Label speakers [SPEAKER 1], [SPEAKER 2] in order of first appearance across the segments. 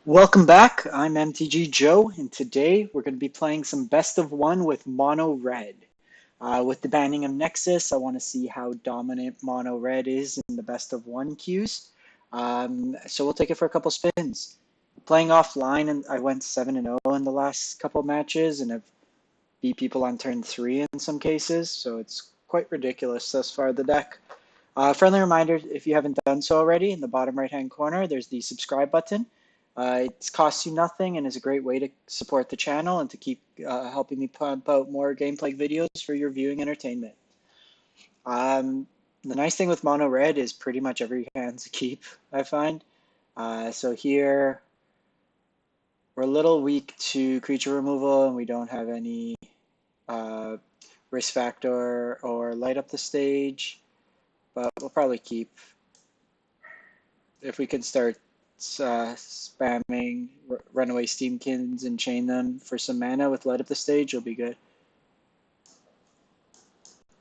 [SPEAKER 1] Welcome back. I'm MTG Joe, and today we're going to be playing some best of one with mono red. With the banning of Nexus, I want to see how dominant mono red is in the best of one queues. So we'll take it for a couple spins. Playing offline, and I went 7-0 in the last couple matches, and I've beat people on turn 3 in some cases, so it's quite ridiculous thus far, the deck. Friendly reminder, if you haven't done so already, in the bottom right-hand corner, there's the subscribe button. It costs you nothing and is a great way to support the channel and to keep helping me pump out more gameplay videos for your viewing entertainment. The nice thing with mono red is pretty much every hand's a keep, I find. So here, we're a little weak to creature removal and we don't have any risk factor or light up the stage, but we'll probably keep. If we can start spamming runaway steamkins and chain them for some mana with light up the stage, it'll be good.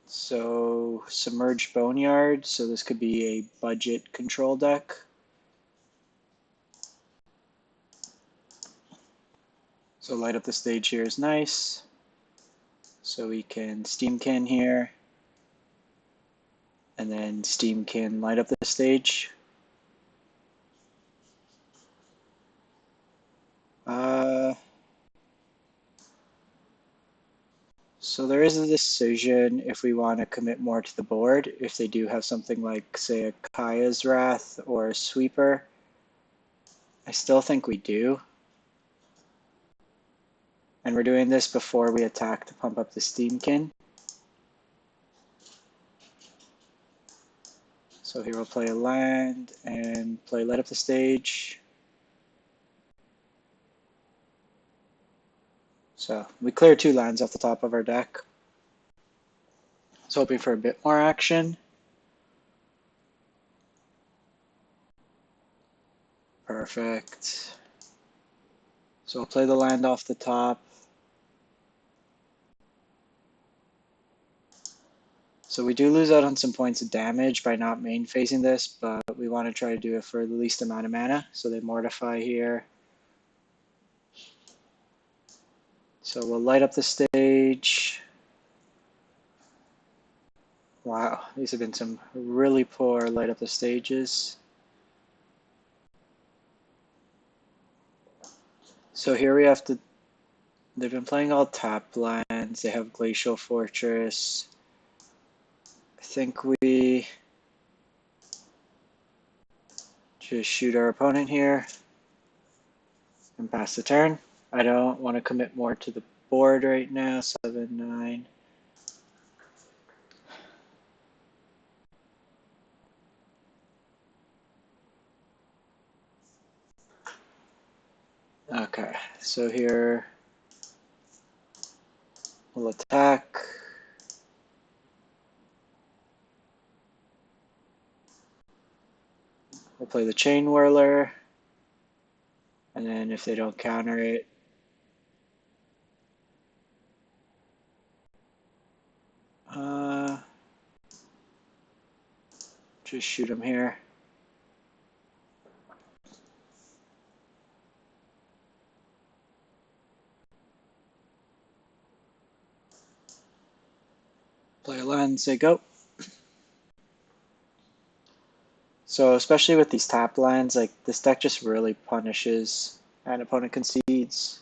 [SPEAKER 1] So submerged boneyard, so this could be a budget control deck. So light up the stage here is nice. So we can steamkin here, and then steamkin light up the stage. So there is a decision if we want to commit more to the board, if they do have something like, say, a Kaya's Wrath or a Sweeper. I still think we do. And we're doing this before we attack to pump up the Steamkin. So here we'll play a land and play light up the stage. So we clear 2 lands off the top of our deck. I was hoping for a bit more action. Perfect. So I'll play the land off the top. So we do lose out on some points of damage by not main phasing this, but we want to try to do it for the least amount of mana. So they mortify here. So we'll light up the stage. Wow, these have been some really poor light up the stages. So here we have to, they've been playing all tap lands. They have Glacial Fortress. I think we just shoot our opponent here and pass the turn. I don't want to commit more to the board right now. 7-9. Okay, so here we'll attack. We'll play the Chain Whirler. And then if they don't counter it, just shoot them here. Play a land, say go. So especially with these tap lands, like this deck just really punishes an opponent concedes.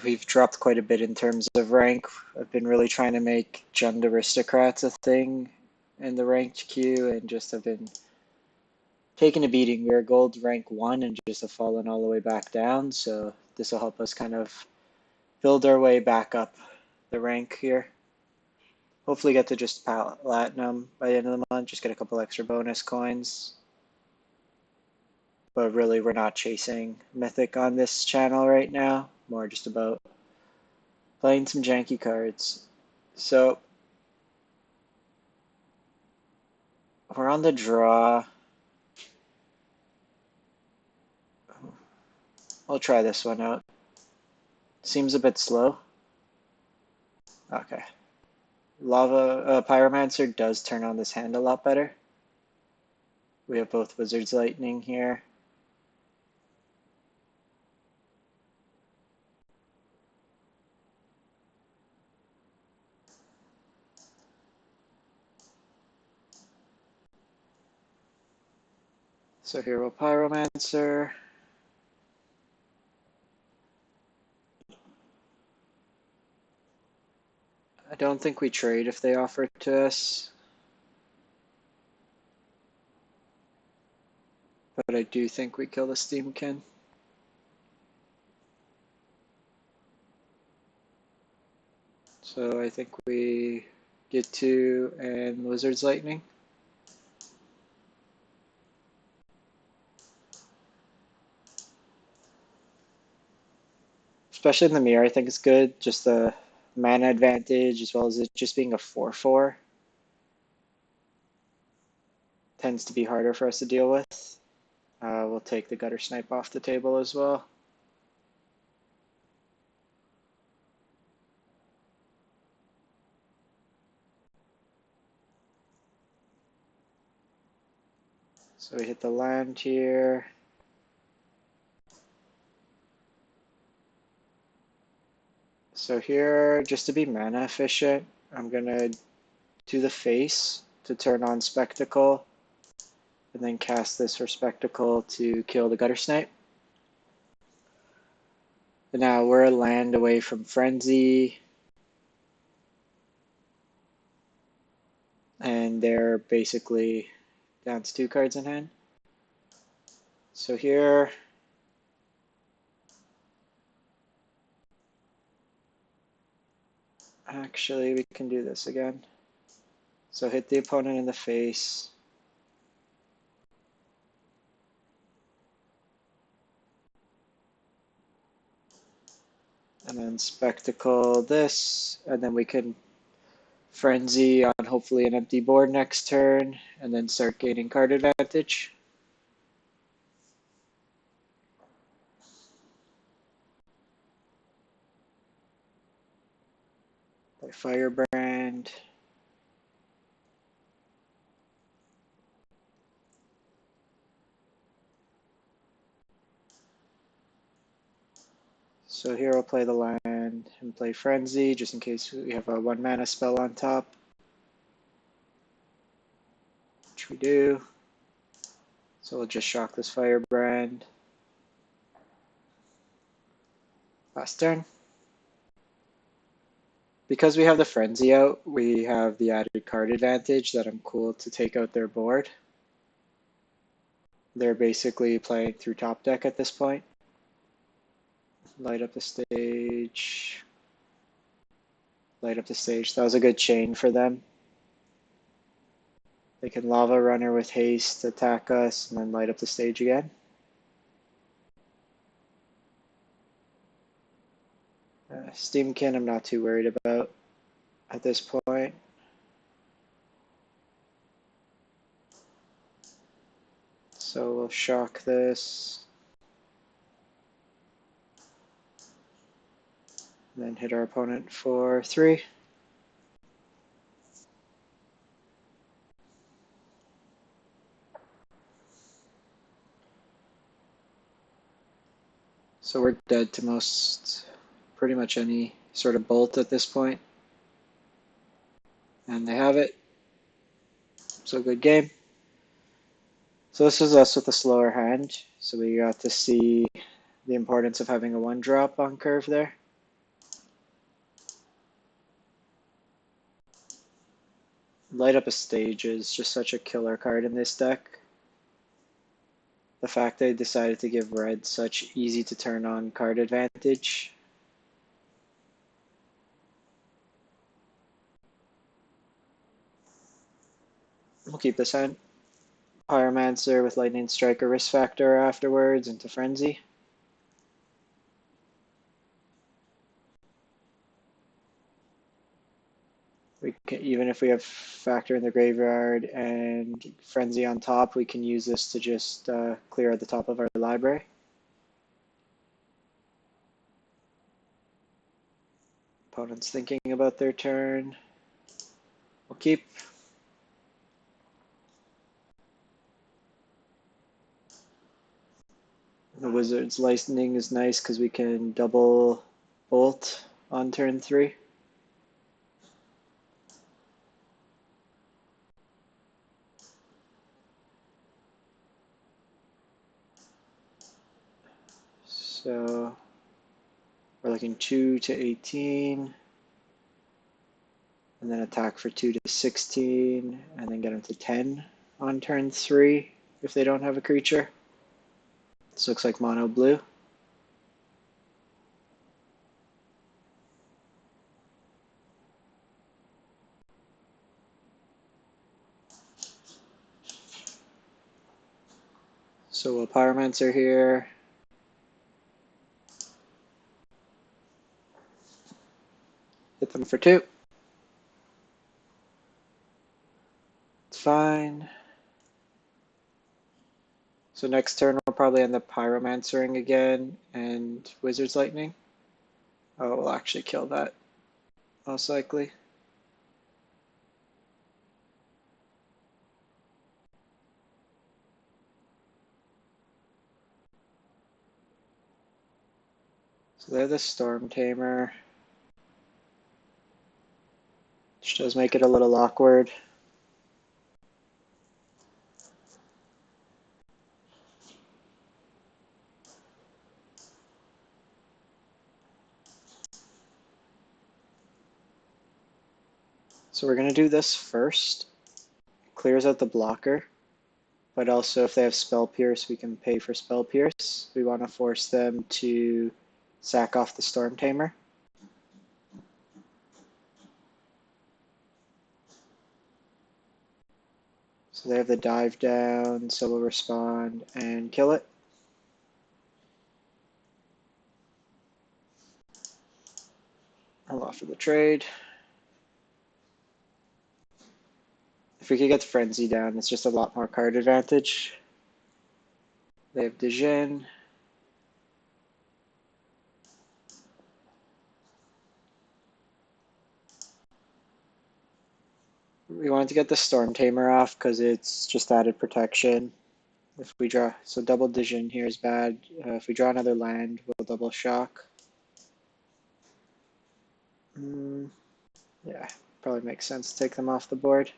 [SPEAKER 1] We've dropped quite a bit in terms of rank. I've been really trying to make Jund Aristocrats a thing in the ranked queue and just have been taking a beating. We're gold rank 1 and just have fallen all the way back down. So this will help us kind of build our way back up the rank here. Hopefully get to just platinum by the end of the month, just get a couple extra bonus coins. But really, we're not chasing Mythic on this channel right now. More just about playing some janky cards. So we're on the draw. I'll try this one out. Seems a bit slow. Okay. Pyromancer does turn on this hand a lot better. We have both Wizard's Lightning here. So here we'll Pyromancer. I don't think we trade if they offer it to us, but I do think we kill the Steamkin. So I think we get 2 and Wizard's Lightning. Especially in the mirror, I think it's good. Just the mana advantage as well as it just being a 4/4 tends to be harder for us to deal with. We'll take the Gutter Snipe off the table as well. So we hit the land here. So here, just to be mana efficient, I'm gonna do the face to turn on Spectacle, and then cast this for Spectacle to kill the Gutter Snipe. And now we're a land away from Frenzy, and they're basically down to 2 cards in hand. So here, actually we can do this again. So hit the opponent in the face. And then Spectacle this, and then we can Frenzy on hopefully an empty board next turn, and then start gaining card advantage. Play Firebrand. So here I'll play the land and play Frenzy, just in case we have a 1 mana spell on top. Which we do. So we'll just shock this Firebrand. Last turn. Because we have the Frenzy out, we have the added card advantage that I'm cool to take out their board. They're basically playing through top deck at this point. Light up the stage. Light up the stage. That was a good chain for them. They can Lava Runner with haste, attack us, and then light up the stage again. Steamkin I'm not too worried about at this point. So we'll shock this. And then hit our opponent for 3. So we're dead to pretty much any sort of bolt at this point. And they have it. So good game. So this is us with a slower hand. So we got to see the importance of having a 1-drop on curve there. Light up a stage is just such a killer card in this deck. The fact they decided to give red such easy to turn on card advantage. We'll keep this hand. Pyromancer with Lightning Strike or Risk Factor afterwards into Frenzy. We can, even if we have Factor in the graveyard and Frenzy on top, we can use this to just clear at the top of our library. Opponent's thinking about their turn. We'll keep. The Wizard's Lightning is nice because we can double bolt on turn 3. So we're looking 2 to 18, and then attack for 2 to 16, and then get them to 10 on turn 3 if they don't have a creature. This looks like mono blue. So we'll Pyromancer here. Hit them for 2. It's fine. So next turn we'll probably end up Pyromancering again and Wizard's Lightning. Oh, we'll actually kill that, most likely. So they're the Storm Tamer, which does make it a little awkward. So we're going to do this first. Clears out the blocker, but also if they have Spell Pierce, we can pay for Spell Pierce. We want to force them to sack off the Storm Tamer. So they have the dive down, so we'll respond and kill it. I'll offer the trade. If we could get the Frenzy down, it's just a lot more card advantage. They have Djinn. We wanted to get the Storm Tamer off because it's just added protection. If we draw, so double Djinn here is bad. If we draw another land, we'll double shock. Yeah, probably makes sense to take them off the board.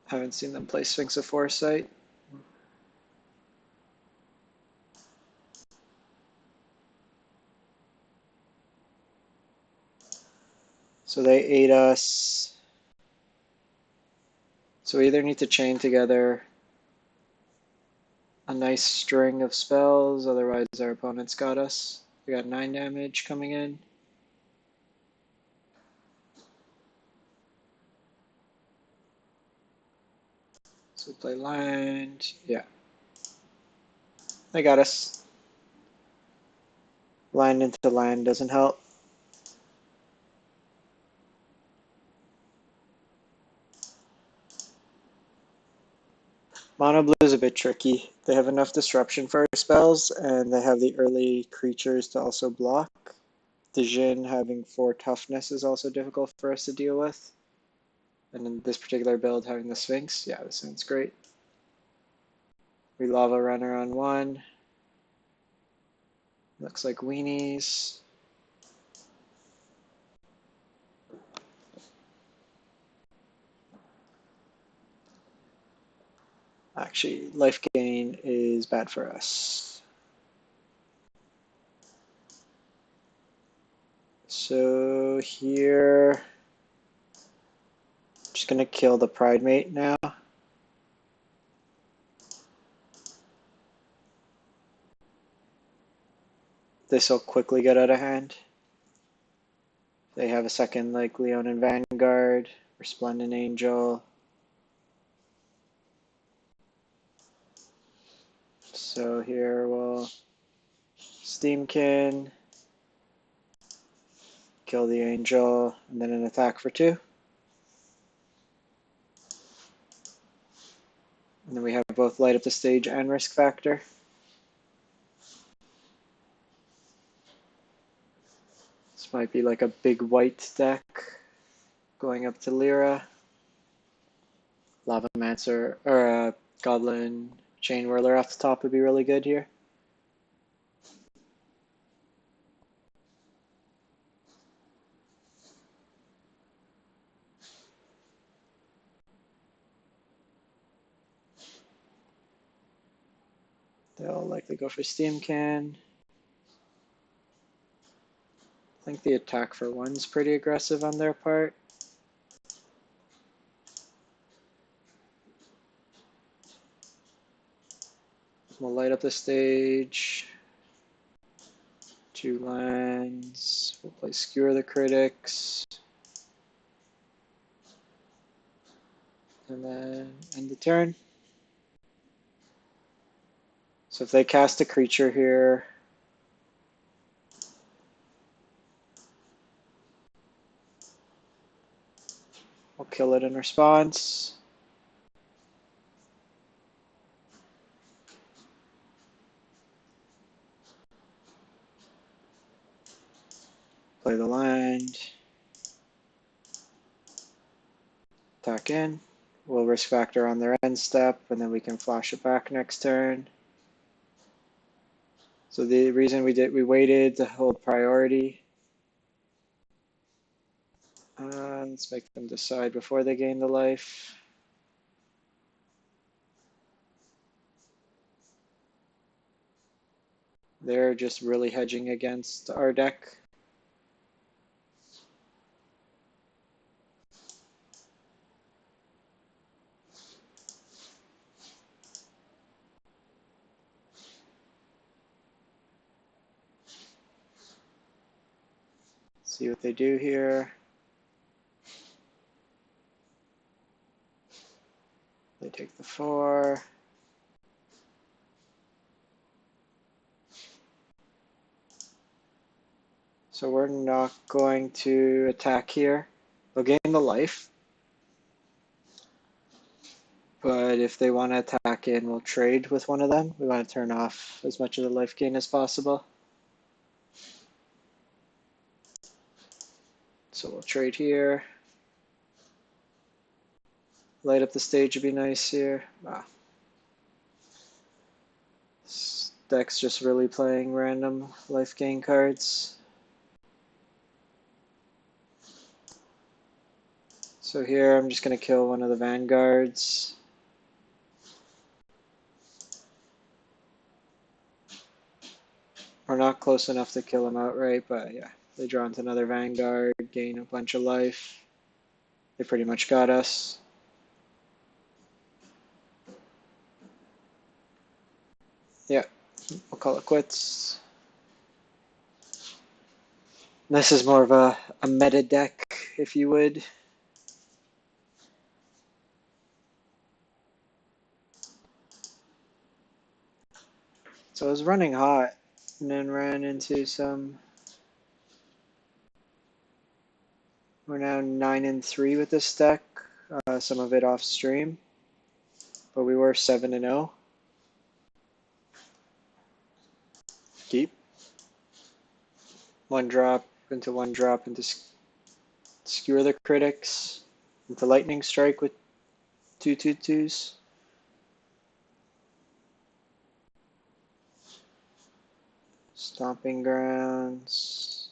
[SPEAKER 1] Haven't seen them play Sphinx of Foresight. So they ate us. So we either need to chain together a nice string of spells, otherwise our opponent's got us. We got 9 damage coming in. So we play land. Yeah. They got us. Land into land doesn't help. Mono blue is a bit tricky. They have enough disruption for our spells, and they have the early creatures to also block. The Djinn having 4 toughness is also difficult for us to deal with. And in this particular build, having the Sphinx, yeah, this sounds great. We Lava Runner on 1. Looks like weenies. Actually, life gain is bad for us. So here, I'm just gonna kill the Pride Mate now. This will quickly get out of hand. They have a second like Leonin Vanguard, Resplendent Angel. So here we'll Steamkin, kill the Angel, and then an attack for 2. And then we have both Light Up the Stage and Risk Factor. Might be like a big white deck going up to Lyra. Lavamancer or a Goblin Chain Whirler off the top would be really good here. They'll likely go for Steam Can. I think the attack for one's pretty aggressive on their part. We'll light up the stage. 2 lands. We'll play Skewer the Critics. And then end the turn. So if they cast a creature here, we'll kill it in response. Play the land. Attack in. We'll risk factor on their end step, and then we can flash it back next turn. So the reason we waited to hold priority. Let's make them decide before they gain the life. They're just really hedging against our deck. See what they do here. They take the 4. So we're not going to attack here. They'll gain the life. But if they want to attack in, we'll trade with one of them. We want to turn off as much of the life gain as possible. So we'll trade here. Light up the stage would be nice here. Wow. This deck's just really playing random life gain cards. So here I'm just going to kill one of the vanguards. We're not close enough to kill him outright, but yeah, they draw into another vanguard, gain a bunch of life. They pretty much got us. Yeah, we'll call it quits. This is more of a meta deck, if you would. So I was running hot and then ran into some. We're now 9-3 with this deck, some of it off stream, but we were 7-0. Keep. 1-drop into 1-drop into Skewer the Critics, into Lightning Strike with 2/2/2s. Stomping Grounds.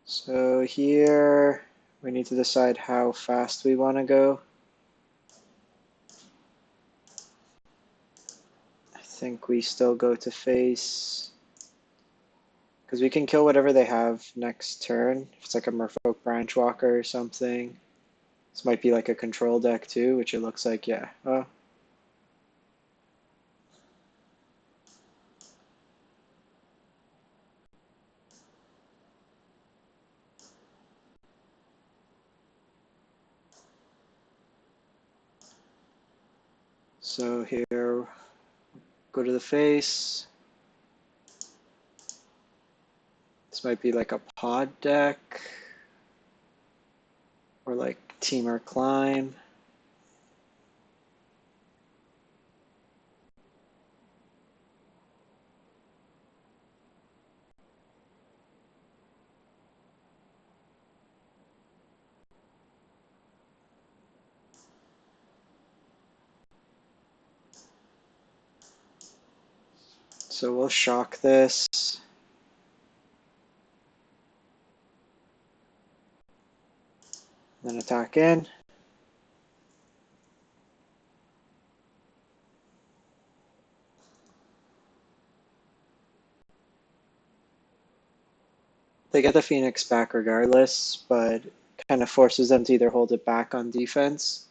[SPEAKER 1] So here we need to decide how fast we want to go. I think we still go to face, because we can kill whatever they have next turn. If it's like a Merfolk Branchwalker or something. This might be like a control deck too, which it looks like, yeah. Oh. So here, go to the face. This might be like a pod deck, or like Teamer Climb. So we'll shock this. Then attack in. They get the Phoenix back regardless, but kind of forces them to either hold it back on defense.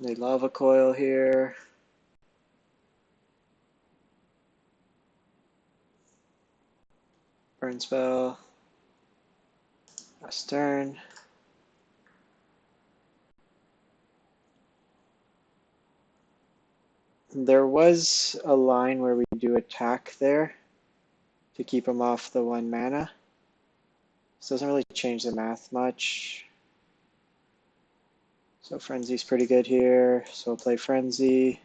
[SPEAKER 1] They love a coil here. Burn spell. Last turn. There was a line where we do attack there to keep him off the 1 mana. This doesn't really change the math much. So Frenzy's pretty good here, so we'll play Frenzy.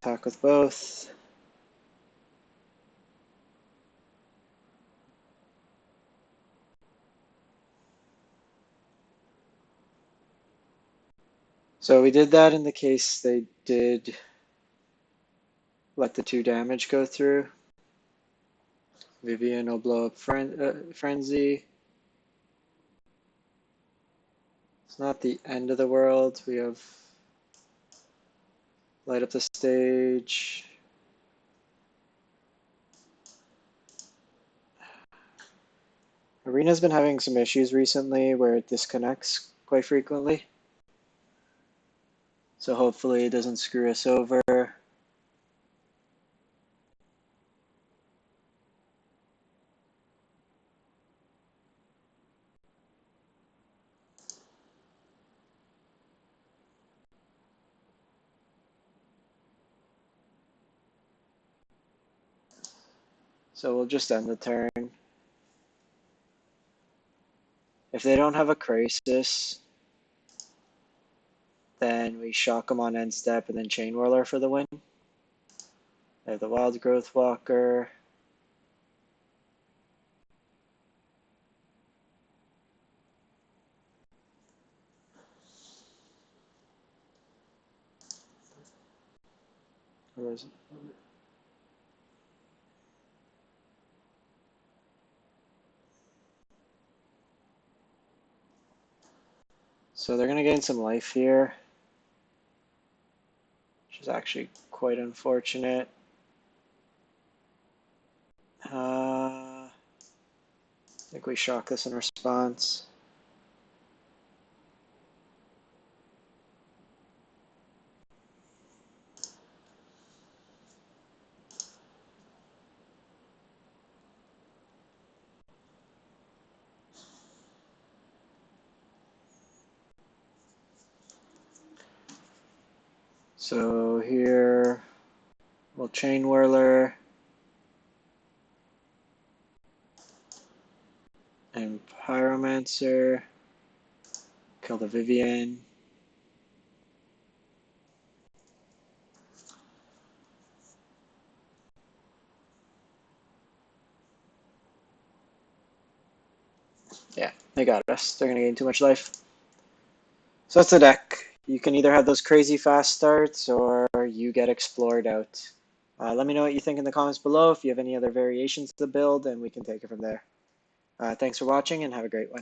[SPEAKER 1] Attack with both. So we did that in the case they did let the 2 damage go through. Vivian will blow up Frenzy. It's not the end of the world. We have light up the stage. Arena's been having some issues recently where it disconnects quite frequently. So hopefully it doesn't screw us over. So we'll just end the turn. If they don't have a Crisis, then we shock them on end step and then Chain Whirler for the win. They have the Wild Growth Walker. Where is it? So they're going to gain some life here, which is actually quite unfortunate. I think we shock this in response. So here we'll Chain Whirler and Pyromancer, kill the Vivian. Yeah, they got us. They're going to gain too much life. So that's the deck. You can either have those crazy fast starts or you get explored out. Let me know what you think in the comments below if you have any other variations to the build, and we can take it from there. Thanks for watching and have a great one.